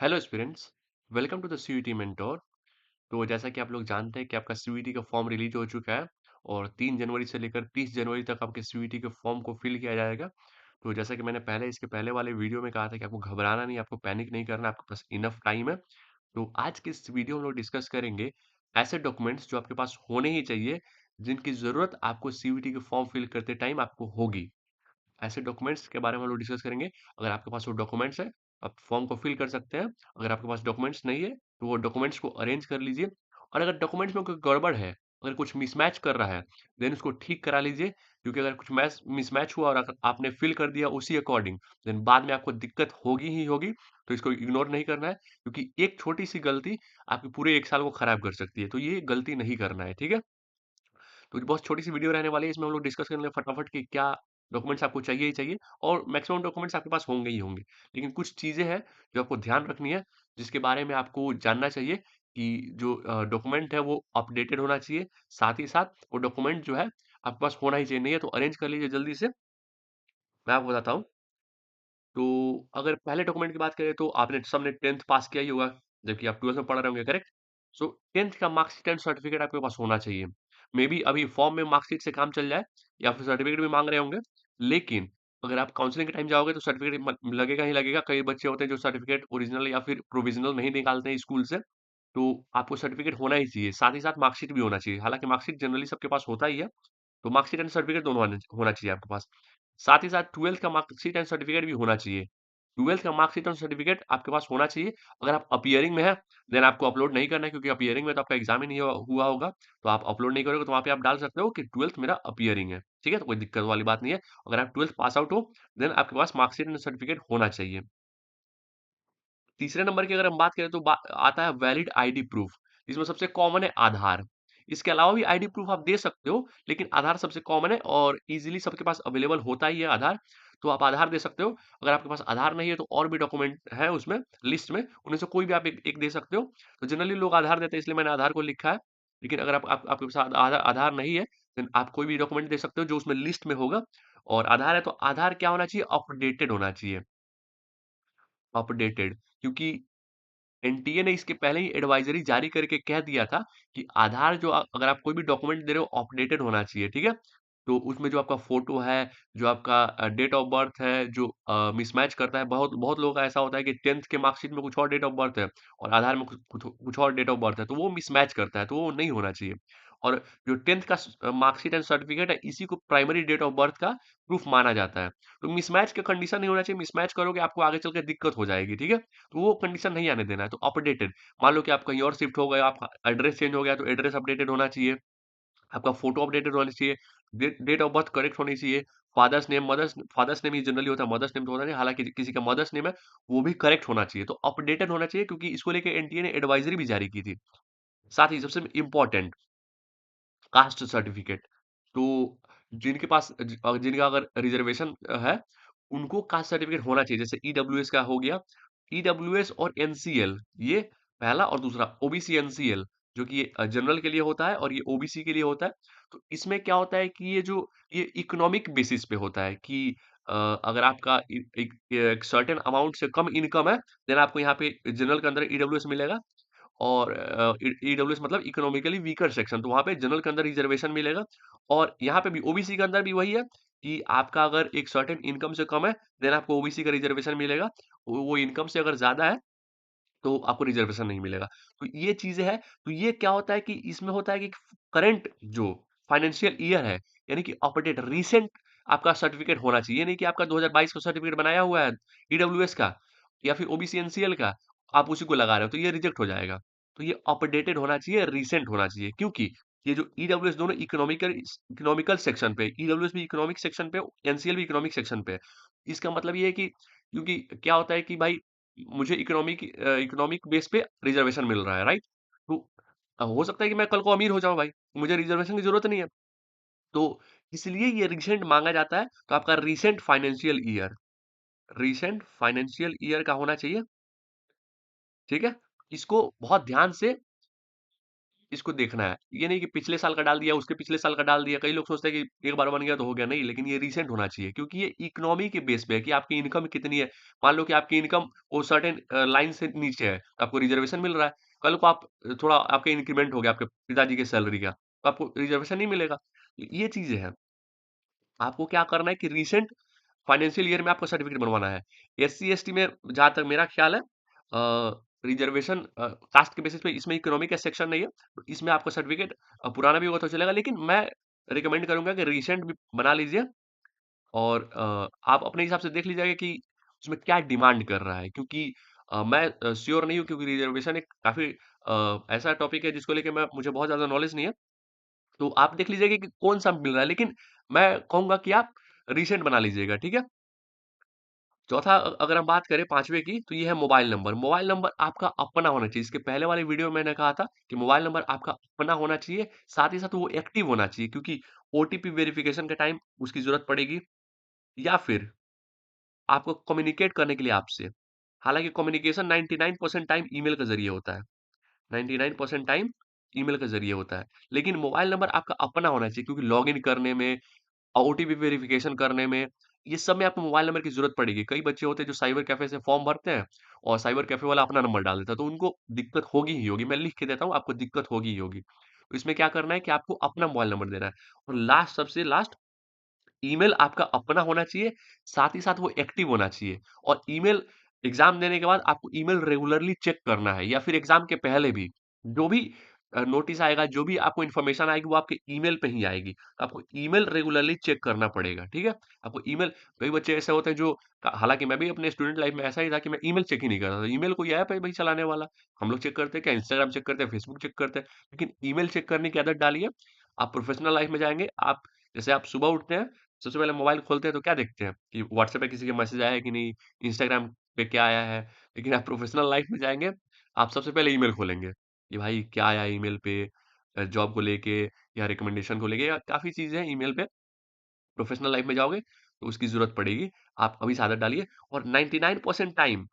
Hello aspirants, welcome to the CUET mentor. तो जैसा कि आप लोग जानते हैं कि आपका सीयूईटी का फॉर्म रिलीज हो चुका है और 3 जनवरी से लेकर 30 जनवरी तक आपके सीयूईटी के फॉर्म को फिल किया जाएगा। तो जैसा कि मैंने पहले इसके पहले वाले वीडियो में कहा था कि आपको घबराना नहीं, आपको पैनिक नहीं करना, आपके पास इनफ टाइम है। तो आज के इस वीडियो में हम लोग डिस्कस करेंगे ऐसे डॉक्यूमेंट्स जो आपके पास होने ही चाहिए, जिनकी ज़रूरत आपको सीयूईटी के फॉर्म फिल करते टाइम आपको होगी। ऐसे डॉक्यूमेंट्स के बारे में हम लोग डिस्कस करेंगे। अगर आपके पास वो डॉक्यूमेंट्स है, आप फॉर्म को फिल कर सकते हैं। अगर आपके पास डॉक्यूमेंट्स नहीं है, तो वो डॉक्यूमेंट्स को अरेंज कर लीजिए। और अगर डॉक्यूमेंट्स में कोई गड़बड़ है, अगर कुछ मिसमैच कर रहा है, देन उसको ठीक करा लीजिए। क्योंकि अगर कुछ मैच मिसमैच हुआ और अगर आपने फिल कर दिया उसी अकॉर्डिंग, देन बाद में आपको दिक्कत होगी ही होगी। तो इसको इग्नोर नहीं करना है, क्योंकि एक छोटी-सी गलती आपके पूरे 1 साल को खराब कर सकती है। तो ये गलती नहीं करना है, ठीक है? तो ये बहुत छोटी-सी वीडियो रहने वाली है, इसमें हम लोग डिस्कस करेंगे फटाफट कि क्या डॉक्यूमेंट्स आपको चाहिए ही चाहिए और मैक्सिमम डॉक्यूमेंट्स आपके पास होंगे ही होंगे। लेकिन कुछ चीज़ें हैं जो आपको ध्यान रखनी है, जिसके बारे में आपको जानना चाहिए कि जो डॉक्यूमेंट है वो अपडेटेड होना चाहिए। साथ ही साथ वो डॉक्यूमेंट जो है आपके पास होना ही चाहिए, नहीं है तो अरेंज कर लीजिए जल्दी से। मैं आपको बताता हूँ। तो अगर पहले डॉक्यूमेंट की बात करें तो आपने सबने 10th पास किया ही होगा, जबकि आप 12th में पढ़ रहे होंगे, करेक्ट? सो 10th का मार्कशीट एंड सर्टिफिकेट आपके पास होना चाहिए। मेबी अभी फॉर्म में मार्कशीट से काम चल जाए या फिर सर्टिफिकेट भी माँग रहे होंगे। लेकिन अगर आप काउंसलिंग के टाइम जाओगे तो सर्टिफिकेट लगेगा ही लगेगा। कई बच्चे होते हैं जो सर्टिफिकेट ओरिजिनल या फिर प्रोविज़नल नहीं निकालते हैं स्कूल से, तो आपको सर्टिफिकेट होना ही चाहिए। साथ ही साथ मार्कशीट भी होना चाहिए। हालाँकि मार्कशीट जनरली सबके पास होता ही है। तो मार्कशीट एंड सर्टिफिकेट दोनों होना चाहिए आपके पास। साथ ही साथ 12th का मार्कशीट एंड सर्टिफिकेट भी होना चाहिए। 12th का मार्कशीट और सर्टिफिकेट आपके पास होना चाहिए। अगर आप अपीयरिंग में हैं, देन आपको अपलोड नहीं करना है, क्योंकि अपीयरिंग में तो आपका एग्ज़ाम ही नहीं हुआ होगा, तो आप अपलोड नहीं करोगे, तो वहाँ पे आप डाल सकते हो कि 12th मेरा अपीयरिंग है। ठीक है? तो कोई दिक्कत वाली बात नहीं है। अगर आप 12th पास आउट हो, देन आपके पास मार्कशीट एंड सर्टिफिकेट होना चाहिए। तीसरे नंबर की अगर हम बात करें तो आता है वैलिड आईडी प्रूफ। इसमें सबसे कॉमन है आधार। इसके अलावा भी आईडी प्रूफ आप दे सकते हो, लेकिन आधार सबसे कॉमन है और इजीली सबके पास अवेलेबल होता ही है आधार। तो आप आधार दे सकते हो। अगर आपके पास आधार नहीं है तो और भी डॉक्यूमेंट है उसमें, लिस्ट में, उनमें से कोई भी आप एक दे सकते हो। तो जनरली लोग आधार देते हैं, इसलिए मैंने आधार को लिखा है। लेकिन अगर आपके पास आधार नहीं है, देन आप कोई भी डॉक्यूमेंट दे सकते हो जो उसमें लिस्ट में होगा। और आधार है तो आधार क्या होना चाहिए? अपडेटेड होना चाहिए। अपडेटेड, क्योंकि एनटीए ने इसके पहले ही एडवाइजरी जारी करके कह दिया था कि आधार जो अगर आप कोई भी डॉक्यूमेंट दे रहे हो, अपडेटेड होना चाहिए, ठीक है? तो उसमें जो आपका फ़ोटो है, जो आपका डेट ऑफ बर्थ है, जो मिसमैच करता है, बहुत बहुत लोगों का ऐसा होता है कि 10th के मार्कशीट में कुछ और डेट ऑफ बर्थ है और आधार में कुछ और डेट ऑफ बर्थ है, तो वो मिसमैच करता है, तो वो नहीं होना चाहिए। और जो 10th का मार्कशीट एंड सर्टिफिकेट है, इसी को प्राइमरी डेट ऑफ बर्थ का प्रूफ माना जाता है। तो मिसमैच का कंडीशन नहीं होना चाहिए, मिसमैच करोगे आपको आगे चल के दिक्कत हो जाएगी, ठीक है? तो वो कंडीशन नहीं आने देना है, तो अपडेटेड। मान लो कि आप कहीं और शिफ्ट हो गए, आपका एड्रेस चेंज हो गया, तो एड्रेस अपडेटेड होना चाहिए। आपका फ़ोटो अपडेटेड होना चाहिए, डेट ऑफ बर्थ करेक्ट होनी चाहिए, फादर्स नेम ही जनरली होता है, मदर्स नेम तो होता नहीं, हालाँकि किसी का मदर्स नेम है, वो भी करेक्ट होना चाहिए। तो अपडेटेड होना चाहिए, क्योंकि इसको लेके एनटीए ने एडवाइज़री भी जारी की थी। साथ ही सबसे इम्पोर्टेंट, कास्ट सर्टिफिकेट। तो जिनका अगर रिज़र्वेशन है, उनको कास्ट सर्टिफिकेट होना चाहिए। जैसे ईडब्ल्यूएस का हो गया, ईडब्ल्यूएस और एनसीएल, ये पहला, और दूसरा ओबीसी एनसीएल, जो कि ये जनरल के लिए होता है और ये ओबीसी के लिए होता है। तो इसमें क्या होता है कि ये इकोनॉमिक बेसिस पे होता है कि अगर आपका एक सर्टेन अमाउंट से कम इनकम है, देन आपको यहाँ पे जनरल के अंदर ईडब्ल्यूएस मिलेगा। और ईडब्ल्यूएस मतलब इकोनॉमिकली वीकर सेक्शन, तो वहाँ पे जनरल के अंदर रिजर्वेशन मिलेगा। और यहाँ पे भी ओबीसी के अंदर भी वही है कि आपका अगर एक सर्टेन इनकम से कम है, देन आपको ओबीसी का रिजर्वेशन मिलेगा। वो इनकम से अगर ज़्यादा है, तो आपको रिजर्वेशन नहीं मिलेगा। तो ये चीज़ें हैं। तो ये क्या होता है कि इसमें होता है कि करंट जो फाइनेंशियल ईयर है, यानी कि अपडेट रिसेंट आपका सर्टिफिकेट होना चाहिए। ये नहीं कि आपका 2022 का सर्टिफिकेट बनाया हुआ है ईडब्ल्यूएस का या फिर ओबीसी एनसीएल का, आप उसी को लगा रहे हो, तो ये रिजेक्ट हो जाएगा। तो ये अपडेटेड होना चाहिए, रिसेंट होना चाहिए, क्योंकि ये जो ईडब्ल्यूएस दोनों इकोनॉमिकल सेक्शन पे, ईडब्ल्यूएस भी इकोनॉमिक सेक्शन पे, एनसीएल भी इकोनॉमिक सेक्शन पे है। इसका मतलब ये है कि क्योंकि क्या होता है कि भाई मुझे इकोनॉमिक बेस पे रिज़र्वेशन मिल रहा है, राइट? तो हो सकता है कि मैं कल को अमीर हो जाऊँ भाई, मुझे रिज़र्वेशन की ज़रूरत नहीं है। तो इसलिए ये रीसेंट माँगा जाता है, तो आपका रीसेंट फाइनेंशियल ईयर का होना चाहिए, ठीक है? इसको बहुत ध्यान से इसको देखना है। ये नहीं कि पिछले साल का डाल दिया, उसके पिछले साल का डाल दिया। कई लोग सोचते हैं कि एक बार बन गया तो हो गया, नहीं, लेकिन ये रीसेंट होना चाहिए क्योंकि ये इकोनॉमी के बेस पे है कि आपकी इनकम कितनी है। मान लो कि आपकी इनकम वो सर्टेन लाइन से नीचे है, तो आपको रिजर्वेशन मिल रहा है। कल को आप थोड़ा आपका इंक्रीमेंट हो गया आपके पिताजी के सैलरी का, तो आपको रिजर्वेशन नहीं मिलेगा। ये चीज़ें हैं। आपको क्या करना है कि रीसेंट फाइनेंशियल ईयर में आपको सर्टिफिकेट बनवाना है। एससी-एसटी में जहाँ तक मेरा ख्याल है रिजर्वेशन कास्ट के बेसिस पे इसमें इकोनॉमी का सेक्शन नहीं है, तो इसमें आपका सर्टिफिकेट पुराना भी होगा तो चलेगा, लेकिन मैं रिकमेंड करूँगा कि रीसेंट भी बना लीजिए और आप अपने हिसाब से देख लीजिएगा कि उसमें क्या डिमांड कर रहा है क्योंकि मैं श्योर नहीं हूँ क्योंकि रिजर्वेशन एक काफ़ी ऐसा टॉपिक है जिसको लेके मुझे बहुत ज़्यादा नॉलेज नहीं है। तो आप देख लीजिएगा कि कौन-सा मिल रहा है, लेकिन मैं कहूँगा कि आप रीसेंट बना लीजिएगा, ठीक है? चौथा अगर हम बात करें 5वें की, तो ये है मोबाइल नंबर। मोबाइल नंबर आपका अपना होना चाहिए। इसके पहले वाले वीडियो में मैंने कहा था कि मोबाइल नंबर आपका अपना होना चाहिए, साथ ही साथ वो एक्टिव होना चाहिए क्योंकि ओटीपी वेरिफिकेशन के टाइम उसकी ज़रूरत पड़ेगी या फिर आपको कम्युनिकेट करने के लिए आपसे। हालाँकि कम्युनिकेशन 99% टाइम ईमेल के ज़रिए होता है। 99% टाइम ईमेल के ज़रिए होता है। लेकिन मोबाइल नंबर आपका अपना होना चाहिए क्योंकि लॉगिन करने में ओटीपी वेरिफिकेशन करने में, ये सब में आपको मोबाइल नंबर की ज़रूरत पड़ेगी। कई बच्चे होते हैं जो साइबर कैफ़े से फॉर्म भरते हैं और साइबर कैफ़े वाला अपना नंबर डाल देता है, तो उनको दिक्कत होगी ही होगी। मैं लिख के देता हूँ, आपको दिक्कत होगी ही होगी। तो इसमें क्या करना है कि आपको अपना मोबाइल नंबर देना है और लास्ट सबसे लास्ट ईमेल आपका अपना होना चाहिए, साथ ही साथ वो एक्टिव होना चाहिए और ईमेल एग्ज़ाम देने के बाद आपको ईमेल रेगुलरली चेक करना है या फिर एग्ज़ाम के पहले भी। जो भी नोटिस आएगा, जो भी आपको इन्फॉर्मेशन आएगी, वो आपके ईमेल पे ही आएगी। तो आपको ईमेल रेगुलरली चेक करना पड़ेगा, ठीक है? आपको ईमेल कई बच्चे ऐसे होते हैं जो हालाँकि मैं भी अपने स्टूडेंट लाइफ़ में ऐसा ही था कि मैं ईमेल चेक ही नहीं करता था। ईमेल कोई ऐप है भई चलाने वाला। हम लोग चेक करते हैं क्या? इंस्टाग्राम चेक करते हैं, फेसबुक चेक करते हैं। लेकिन ईमेल चेक करने की आदत डालिए। आप प्रोफ़ेशनल लाइफ़ में जाएँगे, आप जैसे आप सुबह उठते हैं सबसे पहले मोबाइल खोलते हैं तो क्या देखते हैं कि व्हाट्सएप पे किसी का मैसेज आया है कि नहीं, इंस्टाग्राम पे क्या आया है। लेकिन आप प्रोफेशनल लाइफ में जाएँगे, आप सबसे पहले ईमेल खोलेंगे कि भाई क्या आया है ईमेल पे जॉब को लेके या रिकमेंडेशन को लेके या काफ़ी चीज़ें हैं ईमेल पे। प्रोफेशनल लाइफ में जाओगे तो उसकी ज़रूरत पड़ेगी। आप अभी से आदत डालिए और 99% टाइम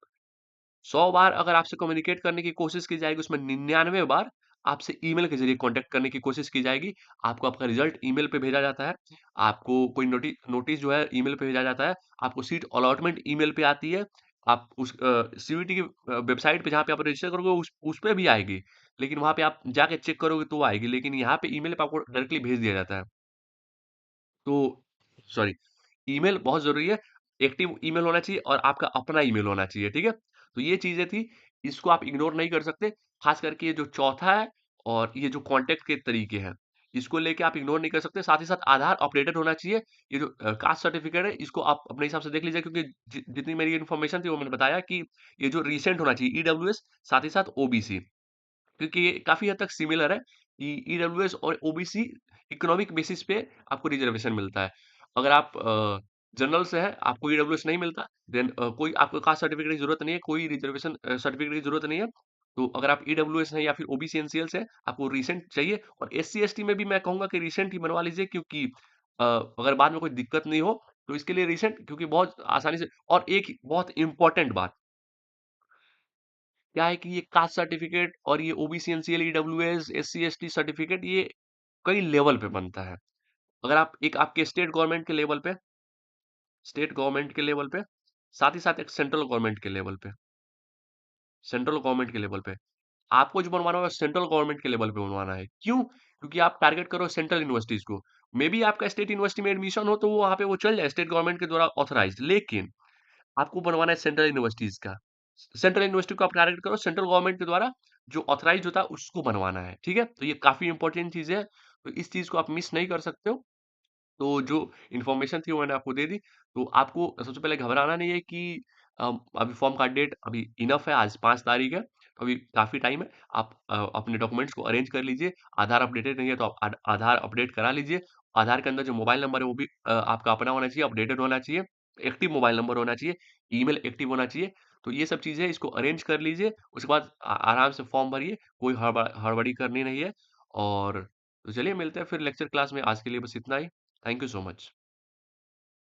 100 बार अगर आपसे कम्युनिकेट करने की कोशिश की जाएगी, उसमें 99 बार आपसे ईमेल के ज़रिए कॉन्टैक्ट करने की कोशिश की जाएगी। आपको आपका रिज़ल्ट ईमेल पे भेजा जाता है। आपको कोई नोटिस जो है ईमेल पे भेजा जाता है। आपको सीट अलॉटमेंट ईमेल पे आती है। आप उस सीयूईटी की वेबसाइट पे जहाँ पे आप रजिस्टर करोगे उस पे भी आएगी। लेकिन वहाँ पे आप जाके चेक करोगे तो आएगी। लेकिन यहाँ पे ईमेल पे आपको डायरेक्टली भेज दिया जाता है। तो सॉरी ईमेल बहुत ज़रूरी है। एक्टिव ईमेल होना चाहिए और आपका अपना ईमेल होना चाहिए, ठीक है? तो ये चीज़ें थी, इसको आप इग्नोर नहीं कर सकते। ख़ास करके ये जो चौथा है और ये जो कॉन्टैक्ट के तरीके हैं, इसको लेके आप इग्नोर नहीं कर सकते। साथ ही साथ आधार अपडेटेड होना चाहिए। ये जो कास्ट सर्टिफ़िकेट है, इसको आप अपने हिसाब से देख लीजिए क्योंकि जितनी मेरी इन्फॉर्मेशन थी, वो मैंने बताया कि ये जो रिसेंट होना चाहिए ईडब्ल्यूएस साथ ही साथ ओबीसी। क्योंकि ये काफ़ी हद तक सिमिलर है कि ईडब्ल्यूएस और ओबीसी इकोनॉमिक बेसिस पे आपको रिज़र्वेशन मिलता है। अगर आप जनरल से हैं, आपको ईडब्ल्यूएस नहीं मिलता, देन कोई आपको कास्ट सर्टिफ़िकेट की ज़रूरत नहीं है, कोई रिज़र्वेशन सर्टिफ़िकेट की ज़रूरत नहीं है। तो अगर आप ईडब्ल्यूएस हैं या फिर ओबीसी एनसीएल से हैं, आपको रिसेंट चाहिए और एससी-एसटी में भी मैं कहूँगा कि रिसेंट ही बनवा लीजिए क्योंकि अगर बाद में कोई दिक्कत नहीं हो, तो इसके लिए रिसेंट क्योंकि बहुत आसानी से और एक बहुत इम्पोर्टेंट बात क्या है कि ये कास्ट सर्टिफिकेट और ये OBC NCL EWS SC ST certificate ये कई लेवल पे बनता है। अगर आप एक आपके स्टेट गवर्नमेंट के लेवल पे, साथ ही साथ एक सेंट्रल गवर्नमेंट के लेवल पे। आपको जो बनवाना है सेंट्रल गवर्नमेंट के लेवल पे बनवाना है। क्यों? क्योंकि आप टारगेट कर रहे हो सेंट्रल यूनिवर्सिटीज़ को। मेबी आपका स्टेट यूनिवर्सिटी में एडमिशन हो तो वो वहाँ पे वो चल जाए स्टेट गवर्नमेंट के द्वारा ऑथराइज्ड। लेकिन आपको बनवाना है सेंट्रल यूनिवर्सिटीज़ का। सेंट्रल यूनिवर्सिटी को आप टारगेट करो, सेंट्रल गवर्नमेंट के द्वारा जो ऑथराइज़्ड होता है उसको बनवाना है, ठीक है? तो ये काफ़ी इंपॉर्टेंट चीज़ है, तो इस चीज़ को आप मिस नहीं कर सकते हो। तो जो इन्फॉर्मेशन थी वो मैंने आपको दे दी। तो आपको सबसे पहले घबराना नहीं है कि अभी फॉर्म का डेट अभी इनफ है, आज 5 तारीख है, तो अभी काफ़ी टाइम है। आप अपने डॉक्यूमेंट्स को अरेंज कर लीजिए। आधार अपडेटेड नहीं है तो आप आधार अपडेट करा लीजिए। आधार के अंदर जो मोबाइल नंबर है वो भी आपका अपना होना चाहिए, अपडेटेड होना चाहिए, एक्टिव मोबाइल नंबर होना चाहिए, ईमेल एक्टिव होना चाहिए। तो ये सब चीज़ें इसको अरेंज कर लीजिए। उसके बाद आराम से फॉर्म भरिए, कोई हड़बड़ी करनी नहीं है और तो चलिए मिलते हैं फिर लेक्चर क्लास में। आज के लिए बस इतना ही। Thank you so much.